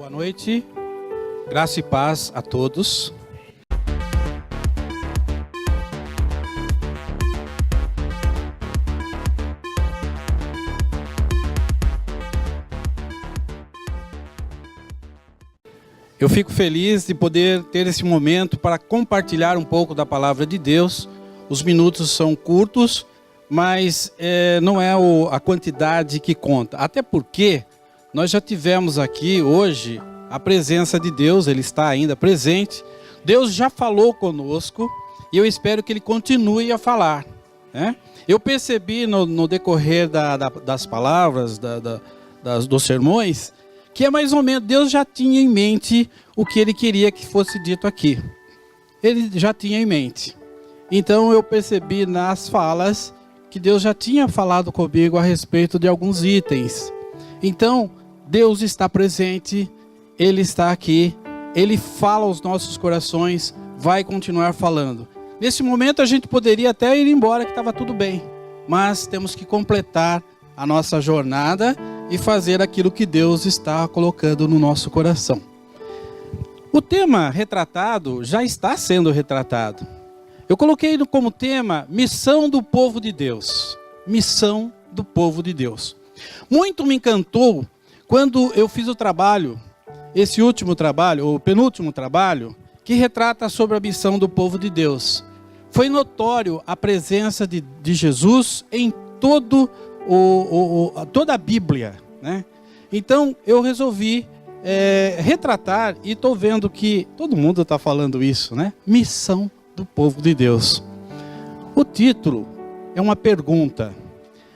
Boa noite, graça e paz a todos. Eu fico feliz de poder ter esse momento para compartilhar um pouco da palavra de Deus. Os minutos são curtos, mas não é a quantidade que conta. Até porque nós já tivemos aqui hoje a presença de Deus, Ele está ainda presente. Deus já falou conosco e eu espero que Ele continue a falar, né? Eu percebi no decorrer das palavras, dos sermões, que é mais ou menos, Deus já tinha em mente o que Ele queria que fosse dito aqui. Ele já tinha em mente. Então eu percebi nas falas que Deus já tinha falado comigo a respeito de alguns itens. Então, Deus está presente, Ele está aqui, Ele fala aos nossos corações, vai continuar falando. Nesse momento a gente poderia até ir embora que estava tudo bem, mas temos que completar a nossa jornada e fazer aquilo que Deus está colocando no nosso coração. O tema retratado já está sendo retratado. Eu coloquei como tema missão do povo de Deus. Missão do povo de Deus. Muito me encantou quando eu fiz o trabalho, esse último trabalho, ou penúltimo trabalho, que retrata sobre a missão do povo de Deus. Foi notório a presença de Jesus em toda a Bíblia, né? Então eu resolvi retratar, e estou vendo que todo mundo está falando isso, né? Missão do povo de Deus. O título é uma pergunta,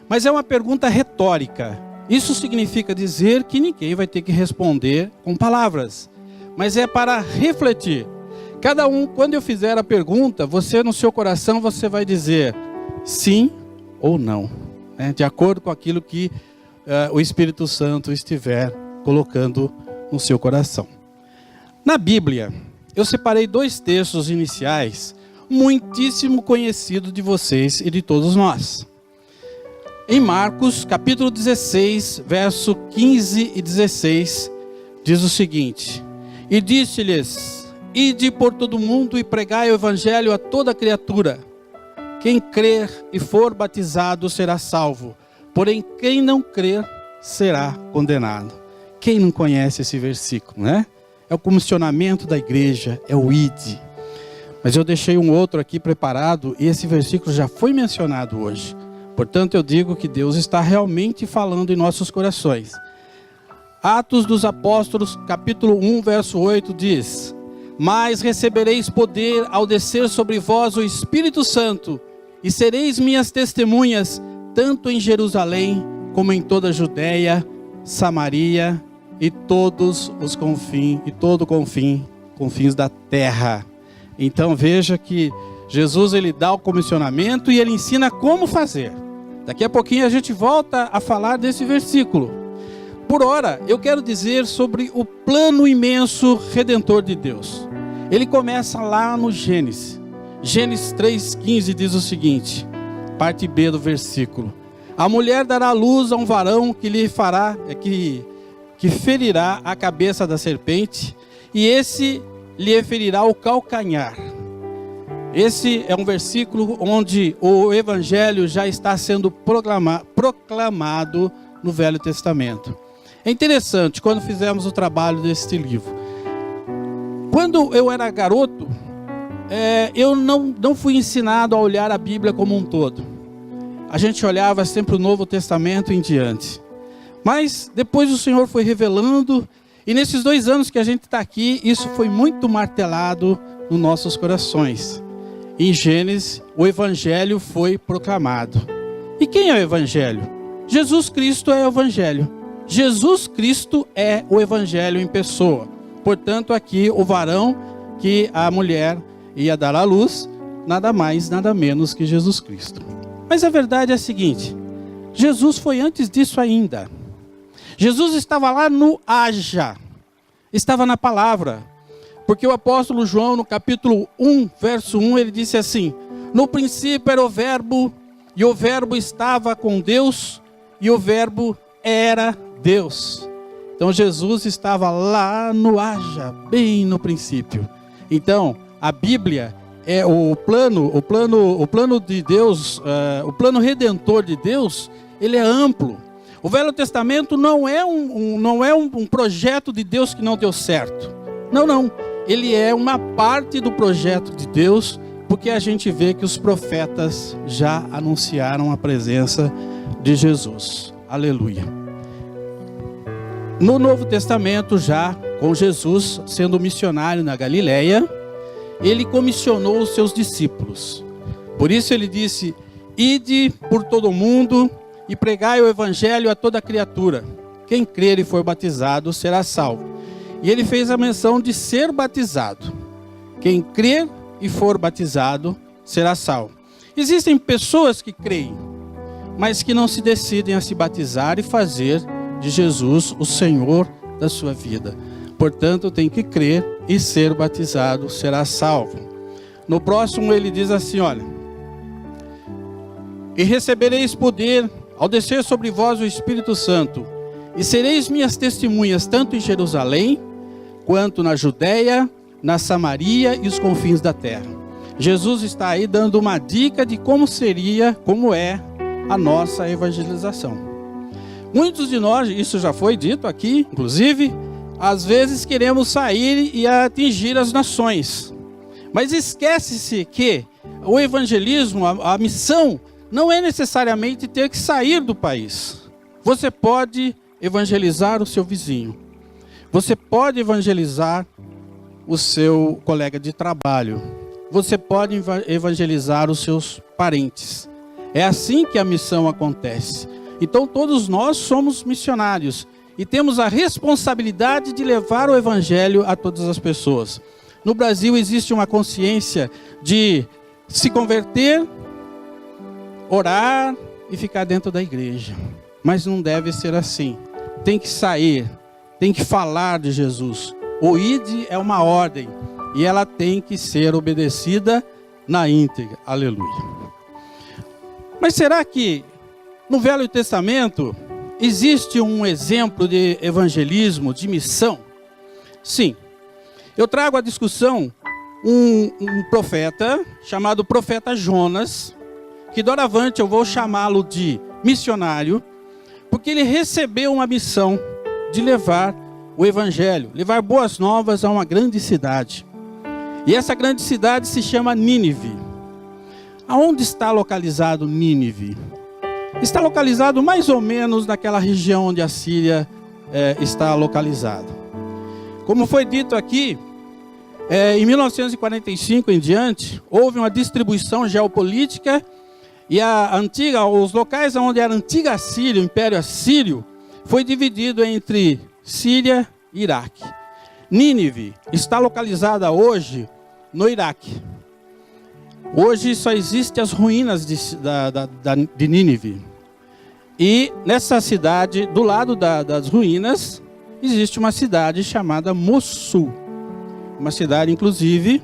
mas é uma pergunta retórica. Isso significa dizer que ninguém vai ter que responder com palavras, mas é para refletir. Cada um, quando eu fizer a pergunta, você no seu coração você vai dizer sim ou não, né? De acordo com aquilo que o Espírito Santo estiver colocando no seu coração. Na Bíblia, eu separei dois textos iniciais, muitíssimo conhecidos de vocês e de todos nós. Em Marcos, capítulo 16, verso 15 e 16, diz o seguinte: E disse-lhes, ide por todo o mundo e pregai o evangelho a toda criatura. Quem crer e for batizado será salvo, porém quem não crer será condenado. Quem não conhece esse versículo, né? É o comissionamento da igreja, é o ide. Mas eu deixei um outro aqui preparado e esse versículo já foi mencionado hoje. Portanto, eu digo que Deus está realmente falando em nossos corações. Atos dos Apóstolos, capítulo 1, verso 8 diz: Mas recebereis poder ao descer sobre vós o Espírito Santo, e sereis minhas testemunhas, tanto em Jerusalém, como em toda a Judeia, Samaria e todos os confins da terra. Então veja que Jesus ele dá o comissionamento e ele ensina como fazer. Daqui a pouquinho a gente volta a falar desse versículo. Por ora, eu quero dizer sobre o plano imenso redentor de Deus. Ele começa lá no Gênesis. Gênesis 3,15 diz o seguinte, parte B do versículo: A mulher dará à luz a um varão que lhe fará, que ferirá a cabeça da serpente, e esse lhe ferirá o calcanhar. Esse é um versículo onde o evangelho já está sendo proclamado no Velho Testamento. É interessante, quando fizemos o trabalho deste livro. Quando eu era garoto, eu não fui ensinado a olhar a Bíblia como um todo. A gente olhava sempre o Novo Testamento em diante. Mas depois o Senhor foi revelando, e nesses 2 anos que a gente está aqui, isso foi muito martelado nos nossos corações. Em Gênesis, o Evangelho foi proclamado. E quem é o Evangelho? Jesus Cristo é o Evangelho. Jesus Cristo é o Evangelho em pessoa. Portanto, aqui o varão que a mulher ia dar à luz, nada mais, nada menos que Jesus Cristo. Mas a verdade é a seguinte: Jesus foi antes disso ainda. Jesus estava lá no haja, estava na palavra. Porque o apóstolo João, no capítulo 1, verso 1, ele disse assim: No princípio era o verbo, e o verbo estava com Deus, e o verbo era Deus. Então Jesus estava lá no haja, bem no princípio. Então a Bíblia é o plano de Deus, o plano redentor de Deus, ele é amplo. O Velho Testamento não é um projeto de Deus que não deu certo. Não. Ele é uma parte do projeto de Deus, porque a gente vê que os profetas já anunciaram a presença de Jesus. Aleluia. No Novo Testamento, já com Jesus sendo missionário na Galileia, ele comissionou os seus discípulos. Por isso ele disse: ide por todo o mundo e pregai o evangelho a toda criatura. Quem crer e for batizado será salvo. E ele fez a menção de ser batizado. Quem crer e for batizado será salvo. Existem pessoas que creem, mas que não se decidem a se batizar e fazer de Jesus o Senhor da sua vida. Portanto, tem que crer e ser batizado, será salvo. No próximo ele diz assim, olha: e recebereis poder ao descer sobre vós o Espírito Santo, e sereis minhas testemunhas tanto em Jerusalém, quanto na Judeia, na Samaria e os confins da terra. Jesus está aí dando uma dica de como é a nossa evangelização. Muitos de nós, isso já foi dito aqui, inclusive, às vezes queremos sair e atingir as nações. Mas esquece-se que o evangelismo, a missão, não é necessariamente ter que sair do país. Você pode evangelizar o seu vizinho. Você pode evangelizar o seu colega de trabalho. Você pode evangelizar os seus parentes. É assim que a missão acontece. Então todos nós somos missionários e temos a responsabilidade de levar o evangelho a todas as pessoas. No Brasil existe uma consciência de se converter, orar e ficar dentro da igreja. Mas não deve ser assim. Tem que sair, tem que falar de Jesus. O ide é uma ordem e ela tem que ser obedecida na íntegra. Aleluia. Mas será que no Velho Testamento existe um exemplo de evangelismo, de missão? Sim. Eu trago à discussão um profeta chamado profeta Jonas, que doravante eu vou chamá-lo de missionário, porque ele recebeu uma missão de levar o evangelho, levar boas novas a uma grande cidade. E essa grande cidade se chama Nínive. Aonde está localizado Nínive? Está localizado mais ou menos naquela região onde a Síria está localizada. Como foi dito aqui, em 1945 em diante, houve uma distribuição geopolítica e os locais onde era a antiga Síria, o Império Assírio, foi dividido entre Síria e Iraque. Nínive está localizada hoje no Iraque. Hoje só existem as ruínas de Nínive. E nessa cidade, do lado das ruínas, existe uma cidade chamada Mossul. Uma cidade, inclusive,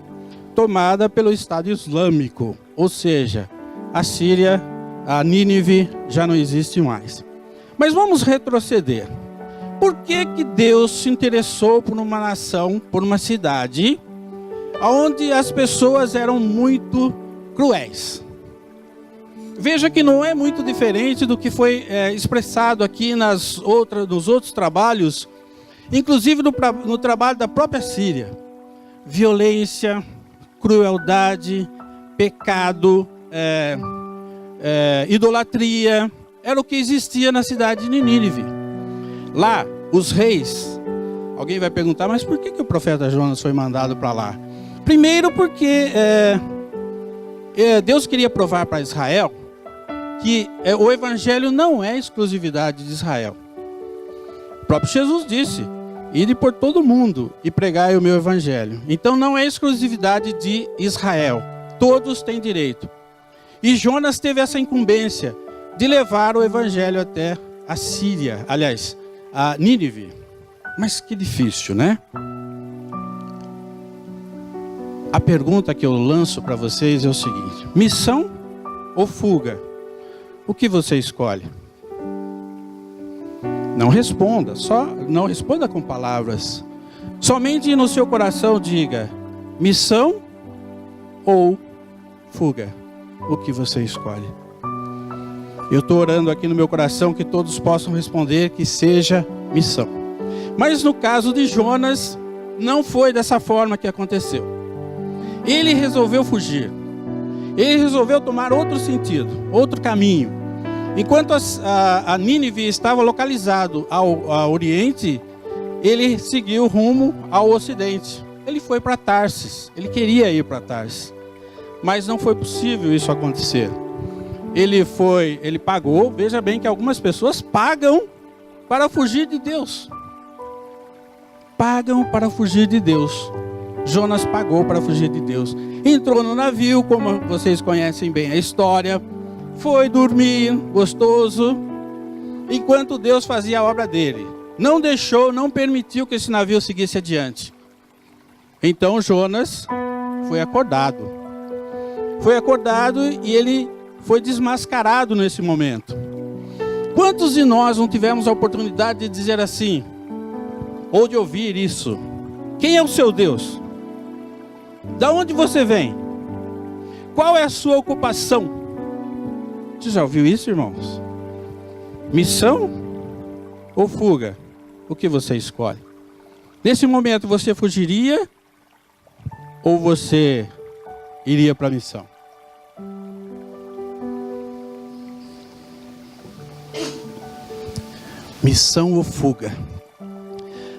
tomada pelo Estado Islâmico. Ou seja, a Síria, a Nínive, já não existe mais. Mas vamos retroceder. Por que Deus se interessou por uma nação, por uma cidade, onde as pessoas eram muito cruéis? Veja que não é muito diferente do que foi expressado aqui nos outros trabalhos, inclusive no trabalho da própria Síria. Violência, crueldade, pecado, idolatria, era o que existia na cidade de Nínive. Lá, os reis, alguém vai perguntar, mas por que o profeta Jonas foi mandado para lá? Primeiro porque Deus queria provar para Israel que o evangelho não é exclusividade de Israel. O próprio Jesus disse: ide por todo mundo e pregai o meu evangelho. Então não é exclusividade de Israel. Todos têm direito. E Jonas teve essa incumbência de levar o evangelho até a Síria, aliás, a Nínive. Mas que difícil, né? A pergunta que eu lanço para vocês é o seguinte: missão ou fuga? O que você escolhe? Não responda, não responda com palavras. Somente no seu coração diga: missão ou fuga. O que você escolhe? Eu estou orando aqui no meu coração que todos possam responder que seja missão. Mas no caso de Jonas, não foi dessa forma que aconteceu. Ele resolveu fugir. Ele resolveu tomar outro sentido, outro caminho. Enquanto a Nínive estava localizado ao oriente, ele seguiu rumo ao ocidente. Ele foi para Tarsis. Ele queria ir para Tarsis. Mas não foi possível isso acontecer. Ele pagou. Veja bem que algumas pessoas pagam para fugir de Deus. Pagam para fugir de Deus. Jonas pagou para fugir de Deus. Entrou no navio, como vocês conhecem bem a história. Foi dormir, gostoso, enquanto Deus fazia a obra dele. Não deixou, não permitiu que esse navio seguisse adiante. Então Jonas foi acordado. Foi acordado e ele foi desmascarado nesse momento. Quantos de nós não tivemos a oportunidade de dizer assim, ou de ouvir isso? Quem é o seu Deus? Da onde você vem? Qual é a sua ocupação? Você já ouviu isso, irmãos? Missão ou fuga? O que você escolhe? Nesse momento você fugiria ou você iria para a missão? Missão ou fuga?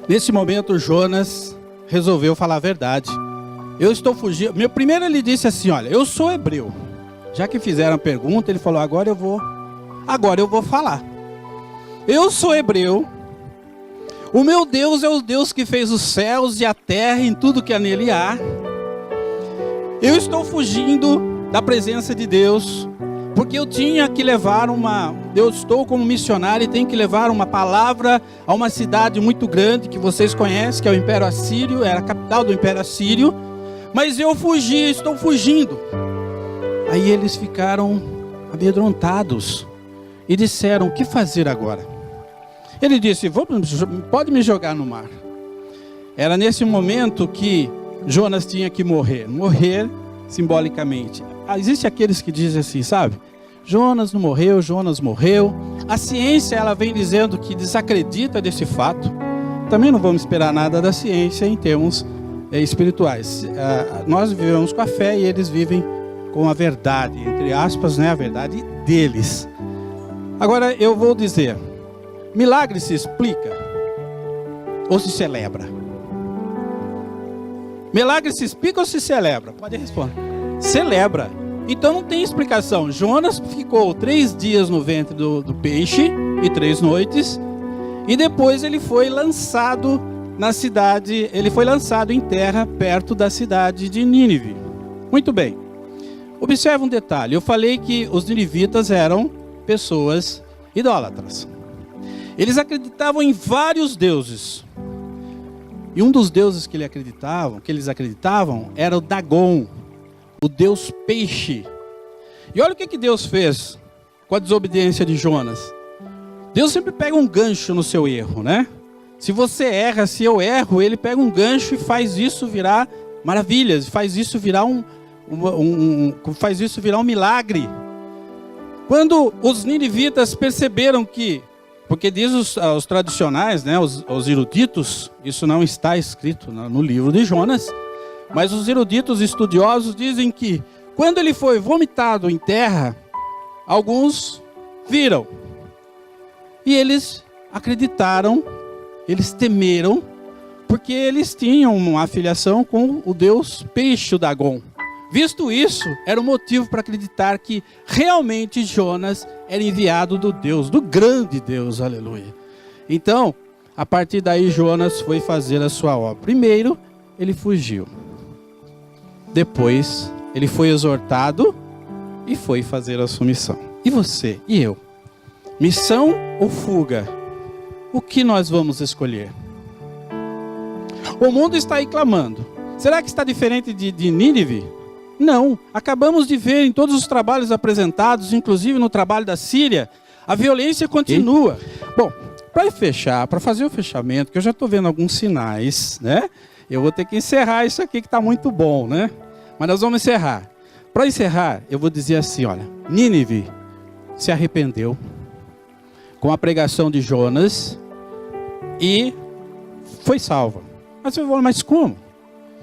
Nesse momento Jonas resolveu falar a verdade. Eu estou fugindo. Primeiro ele disse assim, olha, eu sou hebreu. Já que fizeram a pergunta, ele falou, agora eu vou falar. Eu sou hebreu. O meu Deus é o Deus que fez os céus e a terra e tudo que nele há. Eu estou fugindo da presença de Deus, porque eu tinha que levar eu estou como missionário e tenho que levar uma palavra a uma cidade muito grande, que vocês conhecem, que é o Império Assírio, era a capital do Império Assírio. Mas eu estou fugindo. Aí eles ficaram amedrontados e disseram, o que fazer agora? Ele disse, pode me jogar no mar. Era nesse momento que Jonas tinha que morrer simbolicamente. Existem aqueles que dizem assim, sabe? Jonas não morreu, Jonas morreu. A ciência, ela vem dizendo que desacredita desse fato. Também não vamos esperar nada da ciência em termos espirituais. Nós vivemos com a fé e eles vivem com a verdade, entre aspas, né? A verdade deles. Agora eu vou dizer, milagre se explica ou se celebra? Milagre se explica ou se celebra? Pode responder. Celebra. Então não tem explicação. Jonas ficou 3 dias no ventre do peixe e 3 noites. E depois ele foi lançado na cidade, ele foi lançado em terra perto da cidade de Nínive. Muito bem. Observe um detalhe. Eu falei que os ninivitas eram pessoas idólatras. Eles acreditavam em vários deuses. E um dos deuses que eles acreditavam era o Dagon, o deus peixe. E olha o que Deus fez com a desobediência de Jonas. Deus sempre pega um gancho no seu erro, né? Se você erra, se eu erro, ele pega um gancho e faz isso virar maravilhas, faz isso virar um milagre. Quando os ninivitas perceberam que, porque diz os tradicionais, né, os eruditos, isso não está escrito no livro de Jonas, mas os eruditos estudiosos dizem que quando ele foi vomitado em terra, alguns viram. E eles acreditaram, eles temeram, porque eles tinham uma afiliação com o deus peixe, o Dagon. Visto isso, era um motivo para acreditar que realmente Jonas era enviado do Deus, do grande Deus, aleluia. Então, a partir daí Jonas foi fazer a sua obra. Primeiro, ele fugiu. Depois, ele foi exortado e foi fazer a sua missão. E você? E eu? Missão ou fuga? O que nós vamos escolher? O mundo está aí clamando. Será que está diferente de Nínive? Não. Acabamos de ver em todos os trabalhos apresentados, inclusive no trabalho da Síria, a violência continua. Bom, para fechar, para fazer o fechamento, que eu já estou vendo alguns sinais, né? Eu vou ter que encerrar isso aqui que está muito bom, né? Mas nós vamos encerrar. Para encerrar, eu vou dizer assim, olha, Nínive se arrependeu com a pregação de Jonas e foi salva. Mas você vai falar, mas como?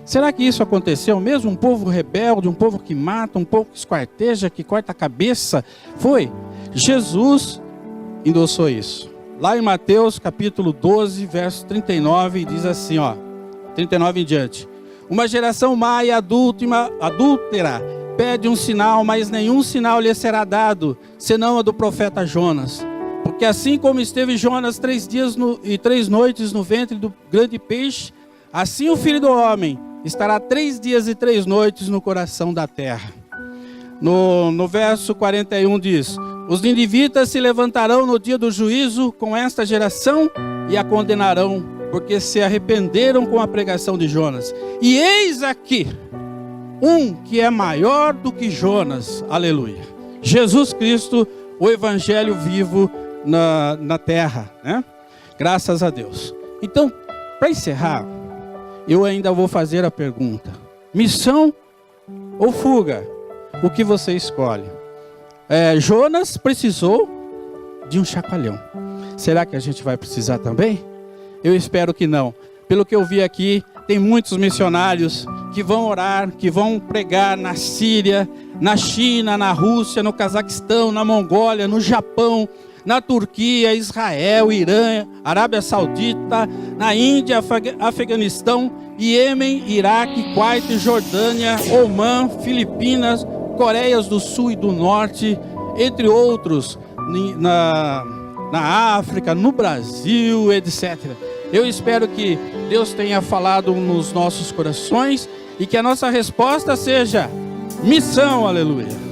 Será que isso aconteceu mesmo? Um povo rebelde, um povo que mata, um povo que esquarteja, que corta a cabeça? Foi. Jesus endossou isso. Lá em Mateus capítulo 12, verso 39, diz assim, ó, 39 em diante. Uma geração má e adúltera pede um sinal, mas nenhum sinal lhe será dado, senão a do profeta Jonas. Porque assim como esteve Jonas 3 dias e 3 noites no ventre do grande peixe, assim o Filho do Homem estará 3 dias e 3 noites no coração da terra. No verso 41 diz, os ninivitas se levantarão no dia do juízo com esta geração e a condenarão, porque se arrependeram com a pregação de Jonas. E eis aqui um que é maior do que Jonas, aleluia. Jesus Cristo, o evangelho vivo na terra, né? Graças a Deus. Então, para encerrar, eu ainda vou fazer a pergunta: missão ou fuga? O que você escolhe? Jonas precisou de um chacoalhão. Será que a gente vai precisar também? Eu espero que não. Pelo que eu vi aqui, tem muitos missionários que vão orar, que vão pregar na Síria, na China, na Rússia, no Cazaquistão, na Mongólia, no Japão, na Turquia, Israel, Irã, Arábia Saudita, na Índia, Afeganistão, Iêmen, Iraque, Kuwait, Jordânia, Omã, Filipinas, Coreias do Sul e do Norte, entre outros, na África, no Brasil, etc. Eu espero que Deus tenha falado nos nossos corações e que a nossa resposta seja missão, aleluia.